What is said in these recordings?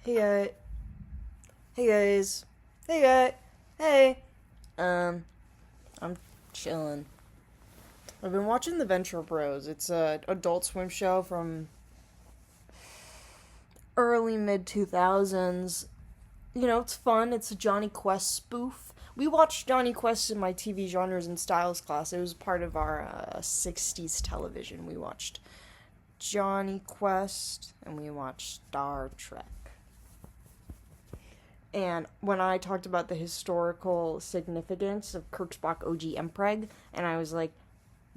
Hey guys. Hey guys. Hey guys. Hey. I'm chilling. I've been watching The Venture Bros. It's a Adult Swim show from early mid 2000s. You know, it's fun. It's a Johnny Quest spoof. We watched Johnny Quest in my TV genres and styles class. It was part of our 60s television. We watched Johnny Quest and we watched Star Trek. And when I talked about the historical significance of Kirk Spock OG Mpreg, and I was like,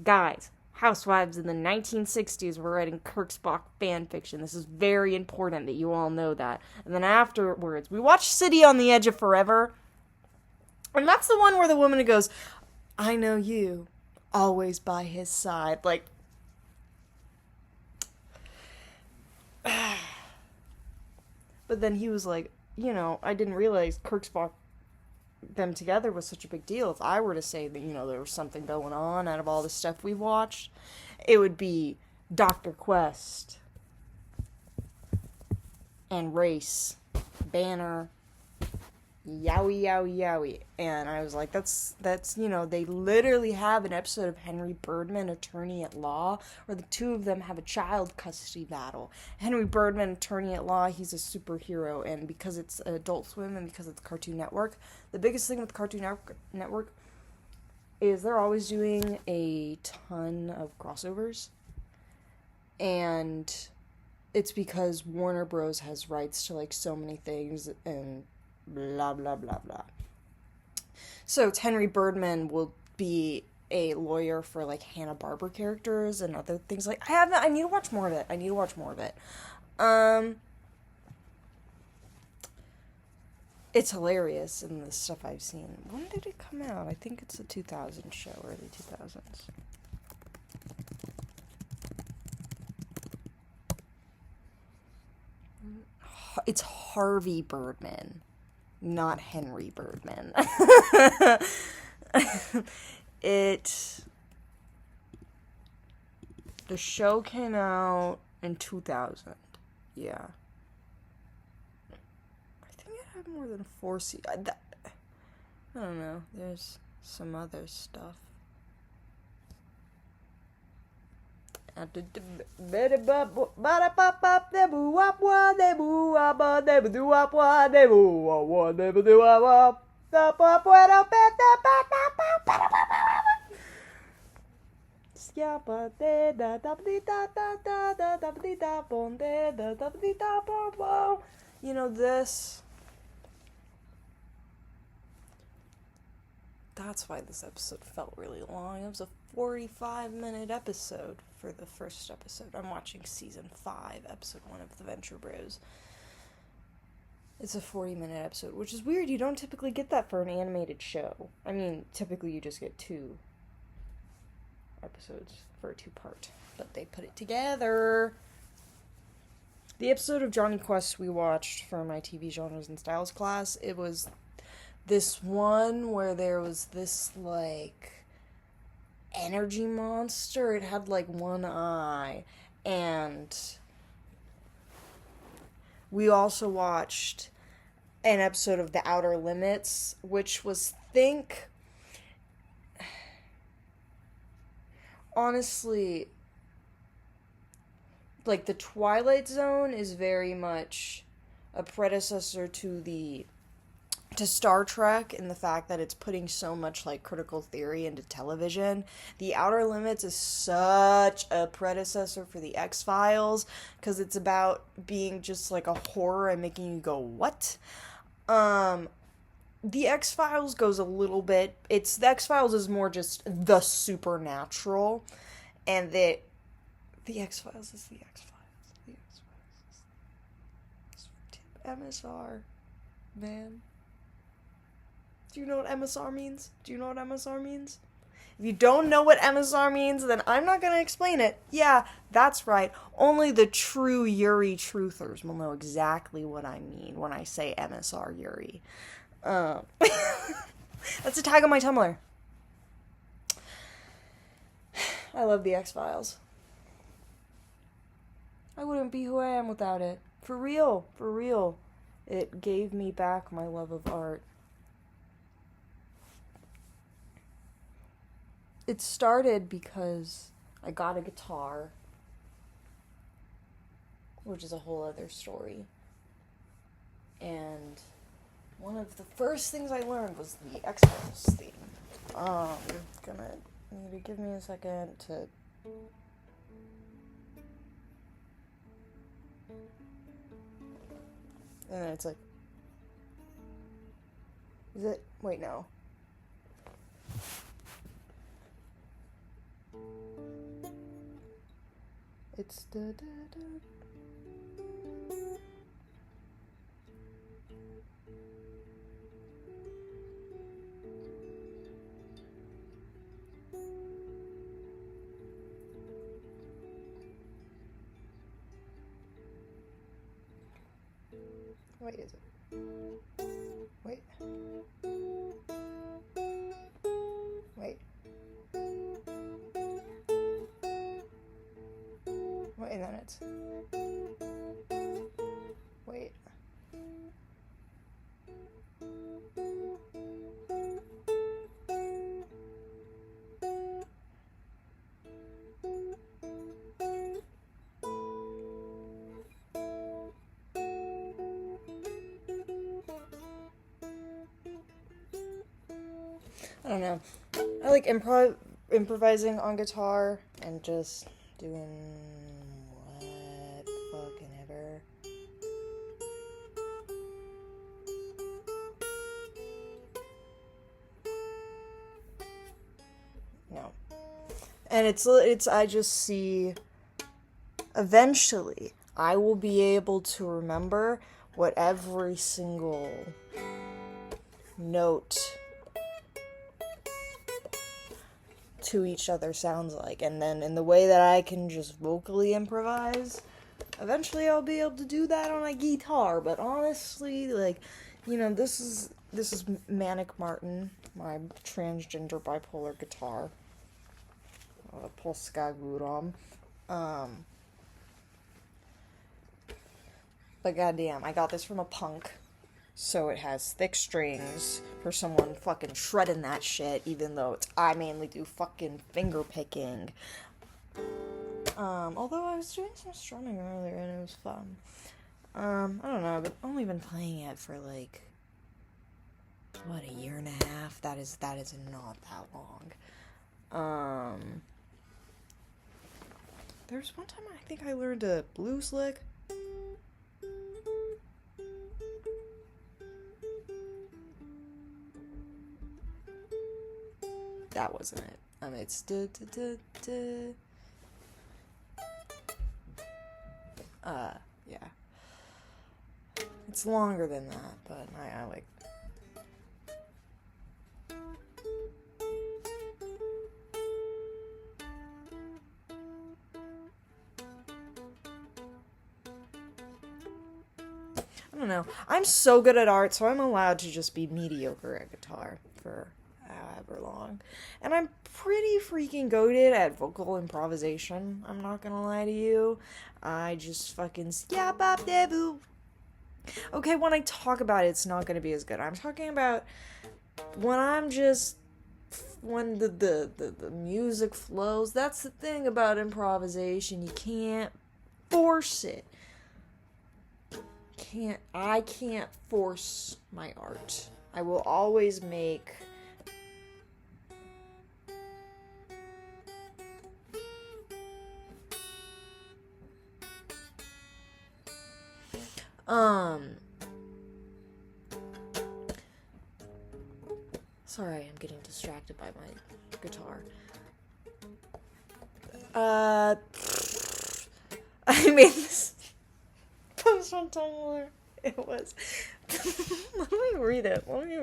guys, housewives in the 1960s were writing Kirk Spock fan fiction. This is very important that you all know that. And then afterwards, we watched City on the Edge of Forever. And that's the one where the woman goes, I know you, always by his side. Like, but then he was like, I didn't realize Kirk Spock, them together was such a big deal. If I were to say that, there was something going on out of all the stuff we watched, it would be Dr. Quest and Race, Banner, Yowie, Yowie, Yowie. And I was like, that's they literally have an episode of Henry Birdman, Attorney at Law, where the two of them have a child custody battle. Henry Birdman, Attorney at Law, he's a superhero, and because it's Adult Swim and because it's Cartoon Network, the biggest thing with Cartoon Network is they're always doing a ton of crossovers. And it's because Warner Bros. Has rights to, like, so many things, and blah, blah, blah, blah. So Henry Birdman will be a lawyer for, like, Hanna-Barbera characters and other things. Like, I need to watch more of it. It's hilarious in the stuff I've seen. When did it come out? I think it's a 2000 show, early 2000s. It's Harvey Birdman, not Henry Birdman. The show came out in 2000. Yeah. I think it had more than 4 seasons. I don't know. There's some other stuff. This. That's why this episode felt really long. It was a 45-minute episode for the first episode. I'm watching season 5, episode 1 of The Venture Bros. It's a 40-minute episode, which is weird. You don't typically get that for an animated show. I mean, typically you just get 2 episodes for a 2-part, but they put it together. The episode of Johnny Quest we watched for my TV genres and styles class, it was this one where there was this, like, energy monster. It had, like, one eye. And we also watched an episode of The Outer Limits, which was, honestly, like, the Twilight Zone is very much a predecessor to Star Trek, in the fact that it's putting so much, like, critical theory into television. The Outer Limits is such a predecessor for the X-Files, because it's about being just, like, a horror and making you go, what? The X-Files goes a little bit, the X-Files is more just the supernatural, and the X-Files is the X-Files. The X-Files is MSR, man. Do you know what MSR means? If you don't know what MSR means, then I'm not gonna explain it. Yeah, that's right. Only the true Yuri truthers will know exactly what I mean when I say MSR Yuri. That's a tag on my Tumblr. I love the X-Files. I wouldn't be who I am without it. For real. It gave me back my love of art. It started because I got a guitar, which is a whole other story. And one of the first things I learned was the X-Files theme. Gonna need to give me a second to... And then it's like... Is it? Wait, no. It's da da da. Wait, is it? Wait. Wait. Wait, and then it's... Wait. I don't know. I like improvising on guitar and just doing what fucking ever. No. And it's I just see eventually I will be able to remember what every single note to each other sounds like, and then in the way that I can just vocally improvise, eventually I'll be able to do that on a guitar. But honestly, like, you know, this is Manic Martin, my transgender bipolar guitar, Polska Górom. But goddamn, I got this from a punk. So it has thick strings for someone fucking shredding that shit, even though I mainly do fucking finger picking. Although I was doing some strumming earlier and it was fun. I don't know, but I've only been playing it for like, what, a year and a half? That is not that long. There was one time I think I learned a blues lick. That wasn't it. It's da da da da. Yeah. It's longer than that, but I like. I don't know. I'm so good at art, so I'm allowed to just be mediocre at guitar for however long. And I'm pretty freaking goated at vocal improvisation, I'm not gonna lie to you. I just fucking okay, when I talk about it, it's not gonna be as good. I'm talking about when the music flows. That's the thing about improvisation. You can't force it. I can't force my art. I will always make sorry, I'm getting distracted by my guitar. I made this post on Tumblr. It was let me read it. Let me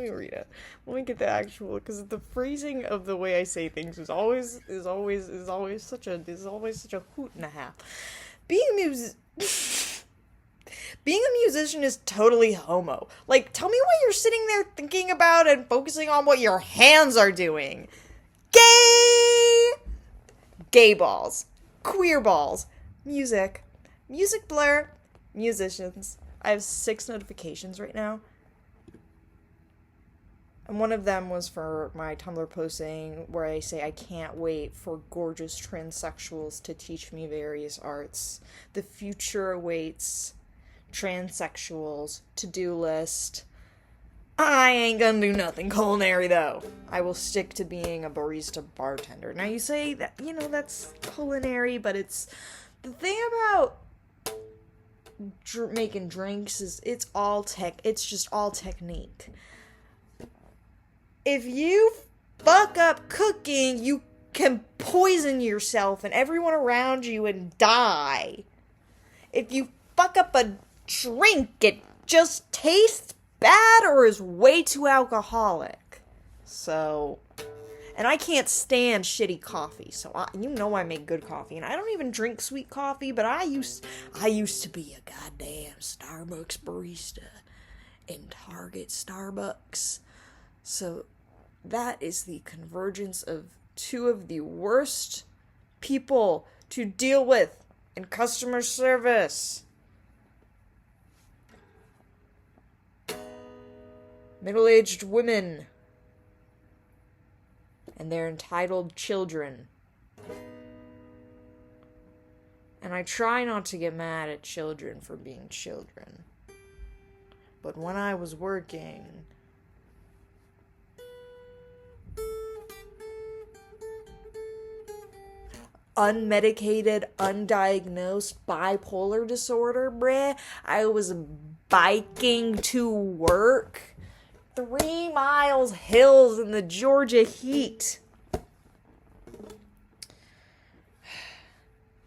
read it. Let me get the actual, because the phrasing of the way I say things is always such a hoot and a half. Being a musician is totally homo. Like, tell me why you're sitting there thinking about and focusing on what your hands are doing. Gay balls. Queer balls. Music blur. Musicians. I have 6 notifications right now. And one of them was for my Tumblr posting where I say I can't wait for gorgeous transsexuals to teach me various arts. The future awaits transsexuals, to-do list. I ain't gonna do nothing culinary though. I will stick to being a barista bartender. Now you say that, that's culinary, but it's the thing about making drinks is it's just all technique. If you fuck up cooking, you can poison yourself and everyone around you and die. If you fuck up a drink, it just tastes bad or is way too alcoholic. So, and I can't stand shitty coffee, so I make good coffee, and I don't even drink sweet coffee, but I used to be a goddamn Starbucks barista in Target Starbucks. So that is the convergence of 2 of the worst people to deal with in customer service. Middle-aged women and their entitled children. And I try not to get mad at children for being children. But when I was working, unmedicated, undiagnosed bipolar disorder, bruh, I was biking to work 3 miles hills in the Georgia heat.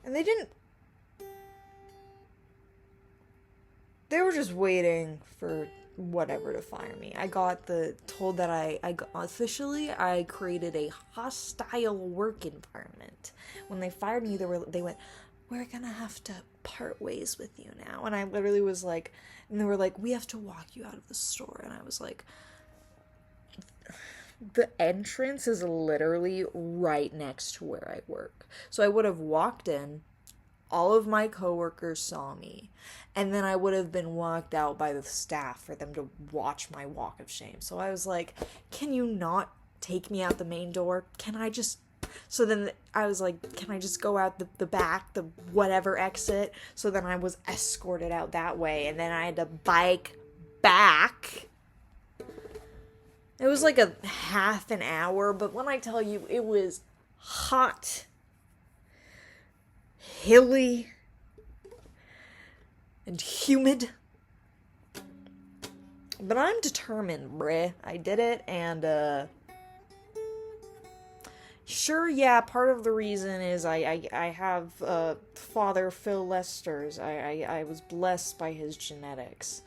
And they were just waiting for whatever to fire me. I got told that I created a hostile work environment. When they fired me, they went, "We're gonna have to part ways with you now." And I literally was like, and they were like, "We have to walk you out of the store." And I was like, the entrance is literally right next to where I work. So I would have walked in, all of my coworkers saw me, and then I would have been walked out by the staff for them to watch my walk of shame. So I was like, can you not take me out the main door? So then I was like, can I just go out the back, the whatever exit? So then I was escorted out that way, and then I had to bike back. It was like a half an hour, but when I tell you it was hot, hilly, and humid. But I'm determined, bruh. I did it, and, sure, yeah, part of the reason is I have, Father Phil Lester's. I was blessed by his genetics.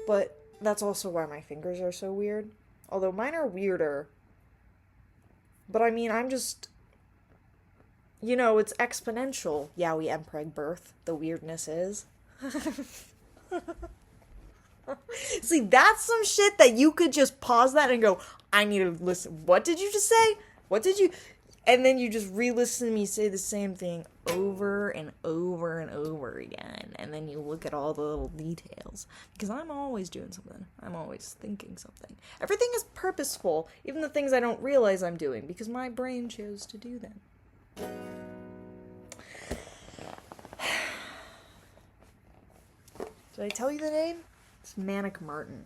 But that's also why my fingers are so weird. Although mine are weirder. But I mean, I'm just... it's exponential. Yowie Empreg birth. The weirdness is. See, that's some shit that you could just pause that and go, I need to listen. What did you just say? And then you just re-listen to me say the same thing over and over and over again. And then you look at all the little details. Because I'm always doing something. I'm always thinking something. Everything is purposeful, even the things I don't realize I'm doing, because my brain chose to do them. Did I tell you the name? It's Manic Martin.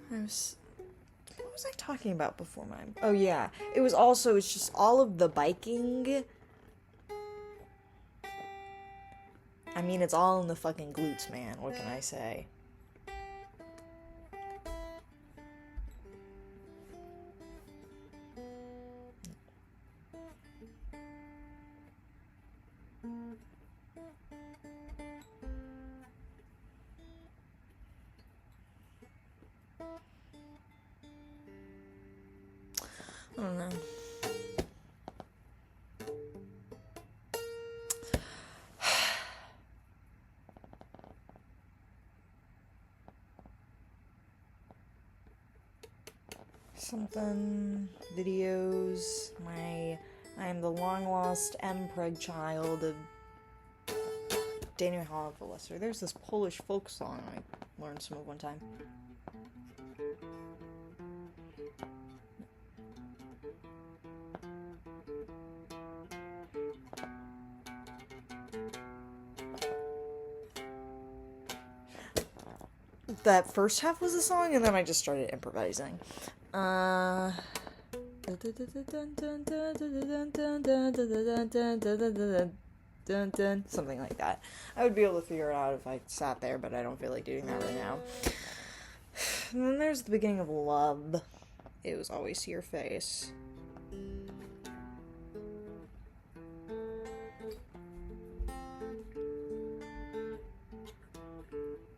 What was I talking about before mine? Oh yeah, it's just all of the biking. I mean, it's all in the fucking glutes, man. What can I say? I don't know. Something, videos, I am the long lost Mpreg child of Daniel Hall of Lesser. There's this Polish folk song I learned some of one time. That first half was the song, and then I just started improvising. Something like that. I would be able to figure it out if I sat there, but I don't feel like doing that right now. And then there's the beginning of Love. It was always see your face.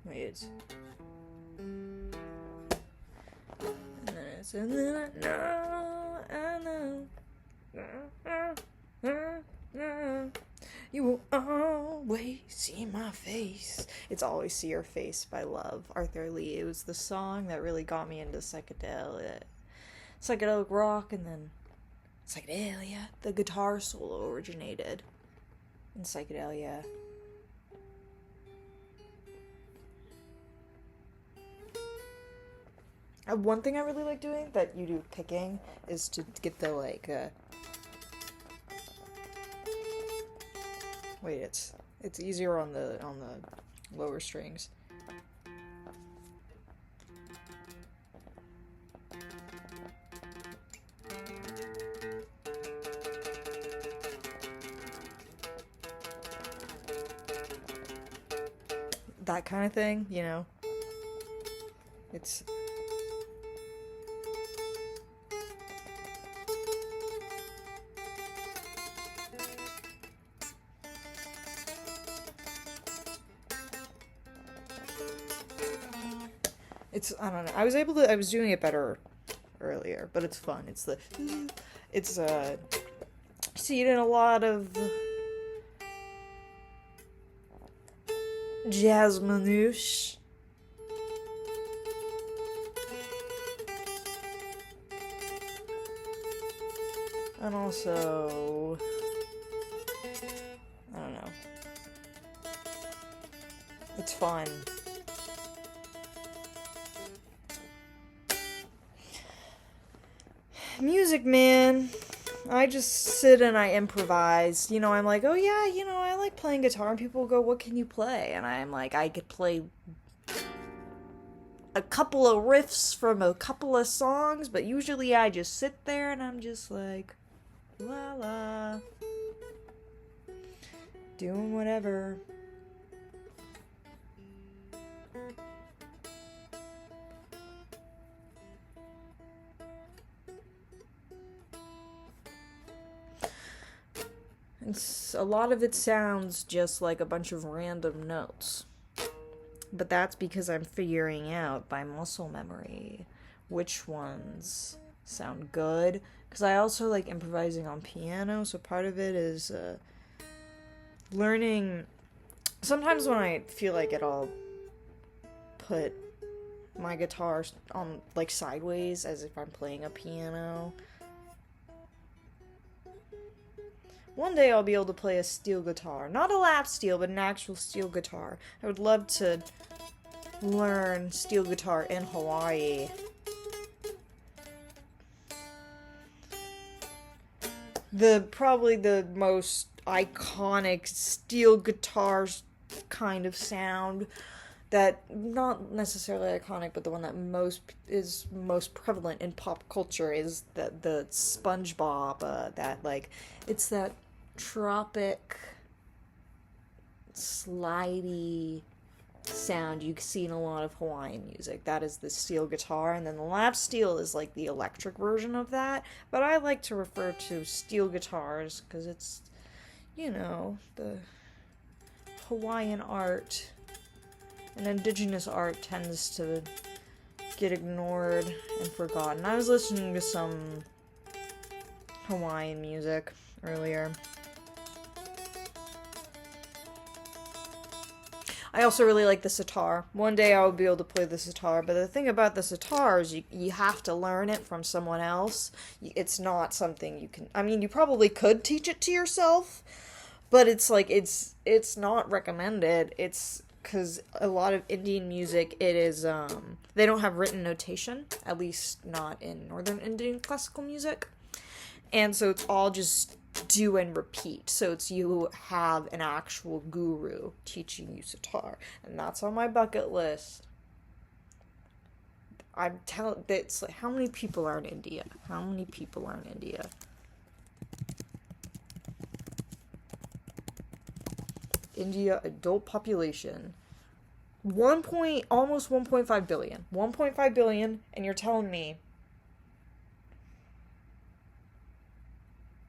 Wait. And then I know, you will always see my face. It's Always See Your Face by Love, Arthur Lee. It was the song that really got me into psychedelic rock, and then psychedelia. The guitar solo originated in psychedelia. One thing I really like doing that you do picking is to get the wait, it's easier on the lower strings. That kind of thing, you know. It's I don't know. I was doing it better earlier, but it's fun. See it in a lot of jazz manouche. And also, I don't know. It's fun. Music, man. I just sit and I improvise. You know, I'm like, oh yeah, you know, I like playing guitar. And people go, what can you play? And I'm like, I could play a couple of riffs from a couple of songs, but usually I just sit there and I'm just like, la la, doing whatever. A lot of it sounds just like a bunch of random notes. But that's because I'm figuring out by muscle memory which ones sound good. Because I also like improvising on piano, so part of it is learning. Sometimes when I feel like it, I'll put my guitar on like sideways as if I'm playing a piano. One day I'll be able to play a steel guitar. Not a lap steel, but an actual steel guitar. I would love to learn steel guitar in Hawaii. Probably the most iconic steel guitar kind of sound that, not necessarily iconic, but the one that is most prevalent in pop culture is the SpongeBob, it's that tropic, slidey sound you see in a lot of Hawaiian music. That is the steel guitar, and then the lap steel is like the electric version of that, but I like to refer to steel guitars because it's, you know, the Hawaiian art. And indigenous art tends to get ignored and forgotten. I was listening to some Hawaiian music earlier. I also really like the sitar. One day I will be able to play the sitar, but the thing about the sitar is you have to learn it from someone else. It's not something you can... I mean, you probably could teach it to yourself, But it's like, it's not recommended. It's because a lot of Indian music, it is, they don't have written notation, at least not in Northern Indian classical music. And so it's all just do and repeat. So it's you have an actual guru teaching you sitar. And that's on my bucket list. I'm telling, that's like, how many people are in India? How many people are in India? India adult population. Almost 1.5 billion. 1.5 billion, and you're telling me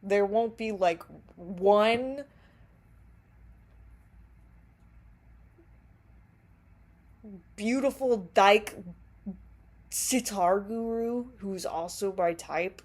there won't be like one beautiful dyke sitar guru who's also by type?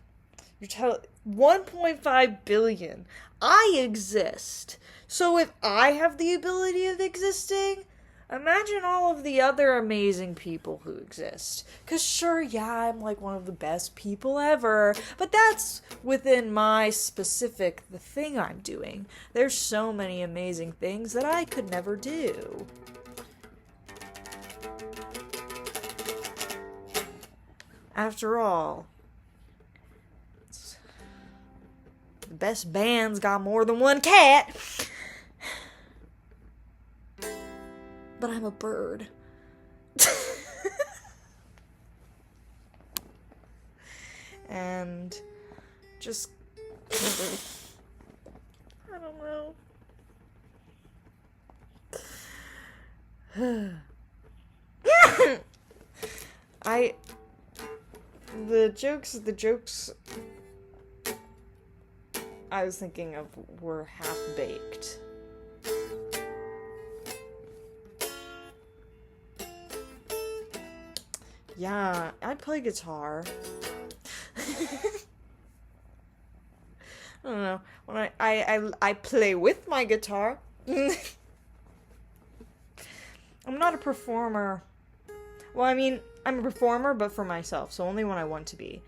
You're telling 1.5 billion. I exist. So if I have the ability of existing, imagine all of the other amazing people who exist. Because sure, yeah, I'm like one of the best people ever, but that's within my specific, the thing I'm doing. There's so many amazing things that I could never do. After all, the best band's got more than one cat. But I'm a bird. And just I don't know. The jokes I was thinking of were half-baked. Yeah, I play guitar. I don't know. When I play with my guitar. I'm not a performer. Well, I mean, I'm a performer, but for myself, so only when I want to be.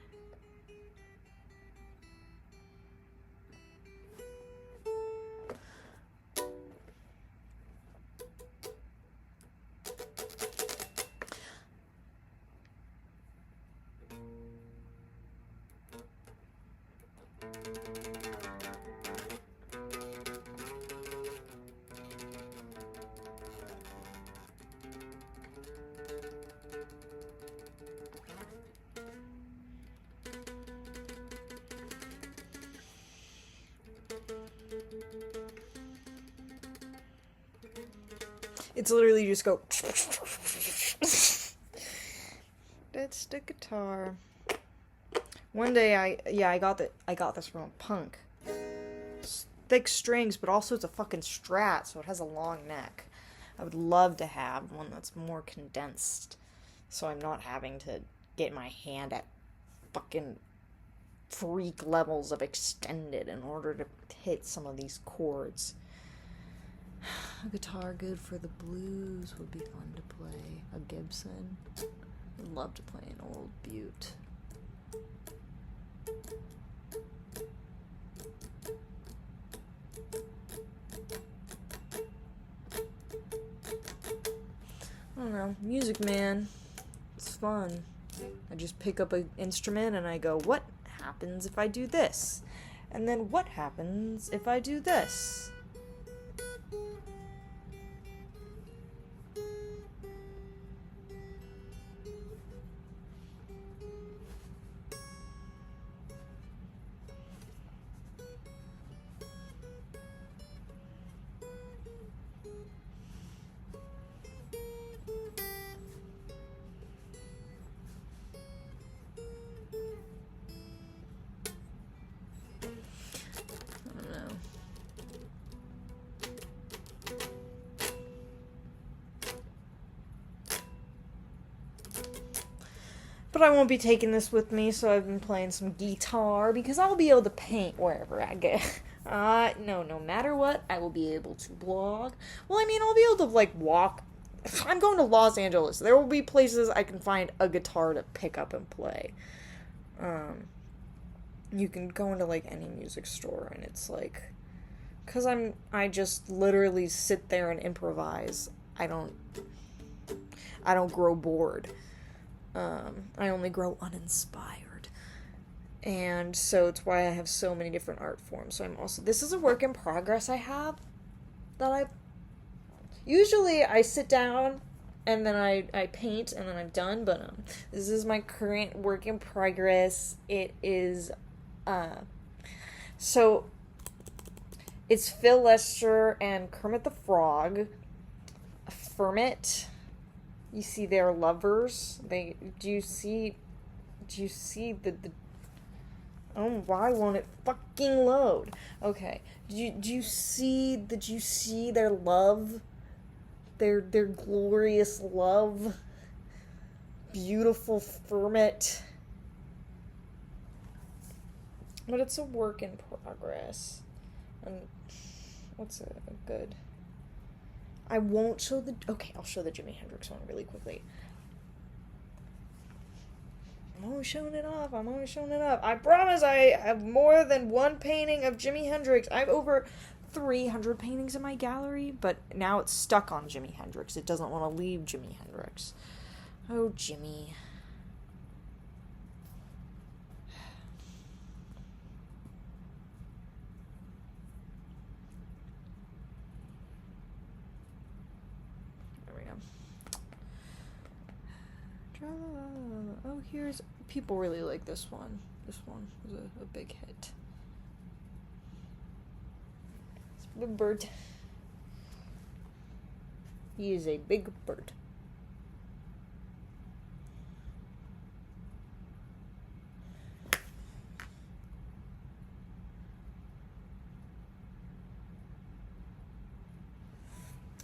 It's literally just go. That's the guitar. One day I got this from a punk. It's thick strings, but also it's a fucking Strat, so it has a long neck. I would love to have one that's more condensed, so I'm not having to get my hand at fucking freak levels of extended in order to hit some of these chords. A guitar good for the blues would be fun to play. A Gibson. I'd love to play an old Butte. I don't know. Music, man. It's fun. I just pick up an instrument and I go, what happens if I do this? And then what happens if I do this? But I won't be taking this with me, so I've been playing some guitar, because I'll be able to paint wherever I go. No matter what, I will be able to blog. Well, I mean, I'll be able to, like, walk. If I'm going to Los Angeles, there will be places I can find a guitar to pick up and play. You can go into, like, any music store, and it's, like, Because I just literally sit there and improvise. I don't grow bored. I only grow uninspired. And so it's why I have so many different art forms. So this is a work in progress I have that usually I sit down and then I paint and then I'm done, but this is my current work in progress. It is, so it's Phil Lester and Kermit the Frog. Fermit. You see they're lovers. Do you see the oh, why won't it fucking load? Okay. Did you see their love? Their glorious love. Beautiful Fermit. But it's a work in progress. And what's a good? I won't show okay, I'll show the Jimi Hendrix one really quickly. I'm always showing it off. I promise I have more than one painting of Jimi Hendrix. I have over 300 paintings in my gallery, but now it's stuck on Jimi Hendrix. It doesn't want to leave Jimi Hendrix. Oh, Jimmy. Oh, people really like this one. This one was a big hit. It's a big bird. He is a big bird.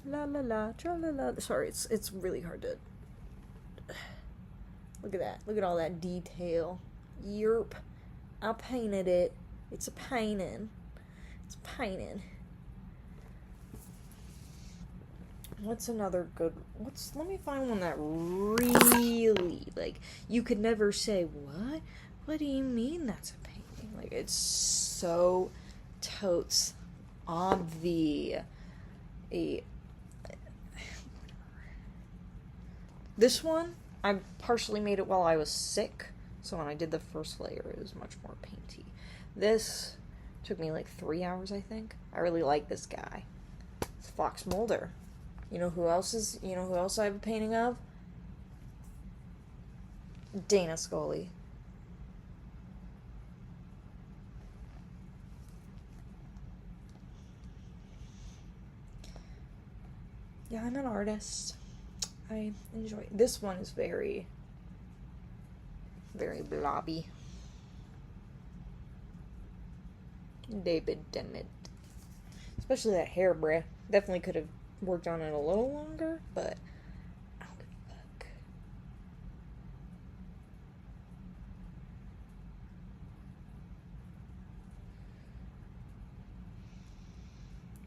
La la la, tra la la. Sorry, it's really hard to. Look at that. Look at all that detail. Yerp. I painted it. It's a painting. It's painted. What's another good... Let me find one that really, like, you could never say, what? What do you mean that's a painting? Like, it's so totes obvious. This one, I partially made it while I was sick, so when I did the first layer, it was much more painty. This took me like 3 hours, I think. I really like this guy. It's Fox Mulder. You know who else I have a painting of? Dana Scully. Yeah, I'm an artist. I enjoy. This one is very, very blobby. David Dennett. Especially that hair, bruh. Definitely could have worked on it a little longer, but I don't give a fuck.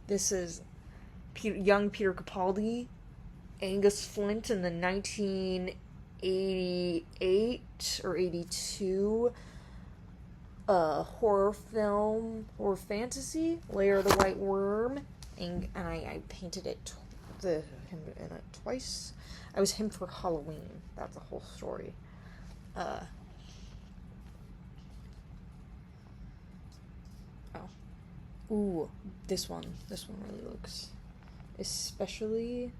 This is young Peter Capaldi, Angus Flint in the 1988 or 82 horror film or fantasy, Lair of the White Worm, and I painted him in it twice. I was him for Halloween. That's a whole story. Ooh, this one really looks, especially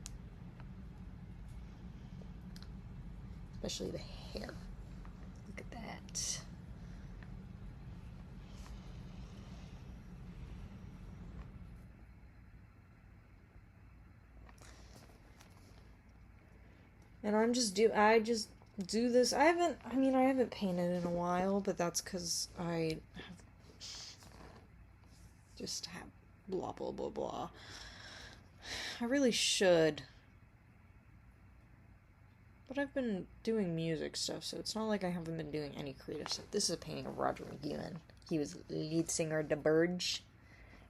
the hair. Look at that. And I just do this. I haven't painted in a while, but that's because I have blah blah blah blah. I really should, but I've been doing music stuff, so it's not like I haven't been doing any creative stuff. This is a painting of Roger McGowan. He was lead singer of The Burge.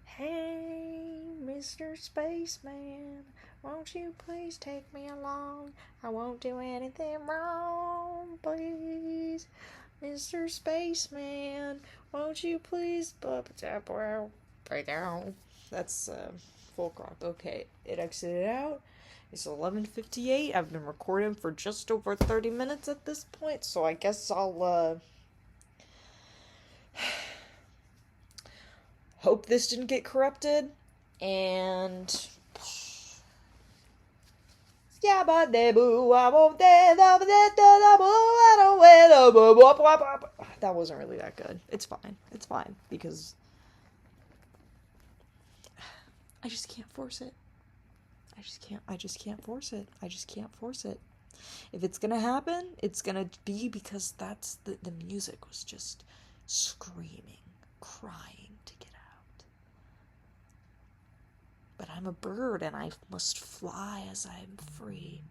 Hey, Mr. Spaceman, won't you please take me along? I won't do anything wrong, please. Mr. Spaceman, won't you please right down? That's full crop. Okay, it exited out. It's 11:58. I've been recording for just over 30 minutes at this point, so I guess I'll hope this didn't get corrupted. And that wasn't really that good. It's fine. It's fine because I just can't force it. I just can't force it. I just can't force it. If it's gonna happen, it's gonna be because that's the music was just screaming, crying to get out. But I'm a bird and I must fly as I am free.